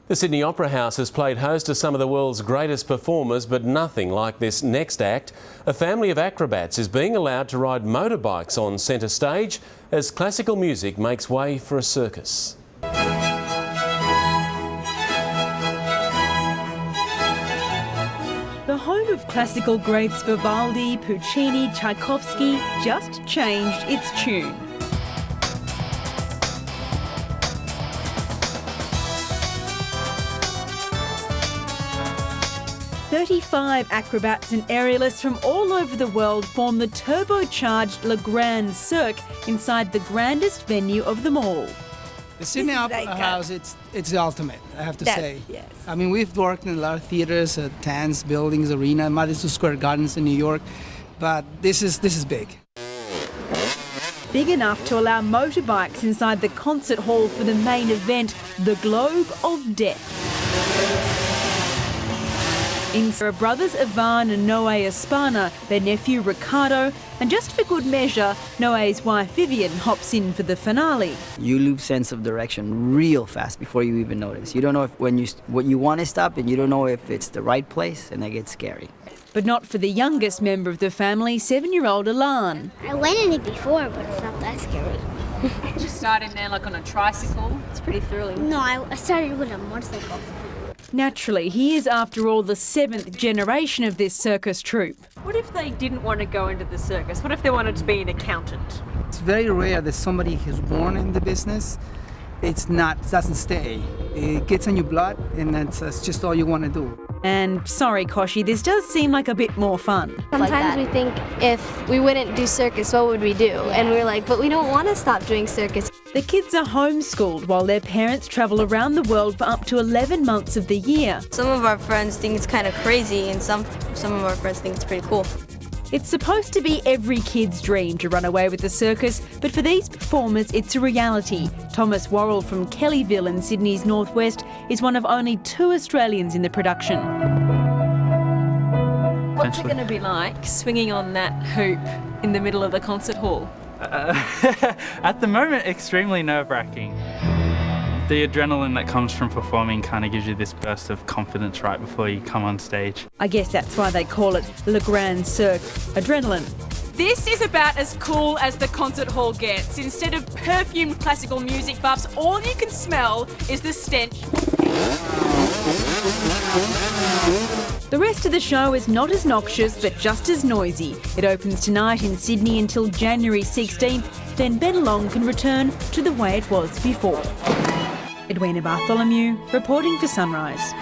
The Sydney Opera House has played host to some of the world's greatest performers, but nothing like this next act. A family of acrobats is being allowed to ride motorbikes on centre stage as classical music makes way for a circus. The home of classical greats Vivaldi, Puccini, Tchaikovsky just changed its tune. "35 acrobats and aerialists from all over the world form the turbocharged Le Grand Cirque inside the grandest venue of them all." The Sydney Opera House, it's the ultimate, I have to say. Yes. I mean, we've worked in a lot of theatres, Tans buildings, arena, Madison Square Gardens in New York, but this is big. Big enough to allow motorbikes inside the concert hall for the main event, the Globe of Death. In her brothers Ivan and Noe Espana, their nephew Ricardo, and just for good measure, Noe's wife Vivian hops in for the finale. You lose sense of direction real fast before you even notice. You don't know if what you want to stop, and you don't know if it's the right place, and that gets scary. But not for the youngest member of the family, 7-year-old Alan. I went in it before, but it's not that scary. Did you start in there like on a tricycle? It's pretty thrilling. No, I started with a motorcycle. Naturally, he is, after all, the 7th generation of this circus troupe. What if they didn't want to go into the circus? What if they wanted to be an accountant? It's very rare that somebody who's born in the business, it doesn't stay. It gets in your blood, and that's just all you want to do. And sorry, Koshi, this does seem like a bit more fun. Sometimes we think if we wouldn't do circus, what would we do? And we're like, but we don't want to stop doing circus. The kids are homeschooled while their parents travel around the world for up to 11 months of the year. Some of our friends think it's kind of crazy, and some of our friends think it's pretty cool. It's supposed to be every kid's dream to run away with the circus, but for these performers, it's a reality. Thomas Worrell from Kellyville in Sydney's northwest is one of only 2 Australians in the production. What's it going to be like swinging on that hoop in the middle of the concert hall? At the moment, extremely nerve-wracking. The adrenaline that comes from performing kind of gives you this burst of confidence right before you come on stage. I guess that's why they call it Le Grand Cirque. Adrenaline. This is about as cool as the concert hall gets. Instead of perfumed classical music buffs, all you can smell is the stench. The rest of the show is not as noxious, but just as noisy. It opens tonight in Sydney until January 16th, then Bennelong can return to the way it was before. Edwina Bartholomew, reporting for Sunrise.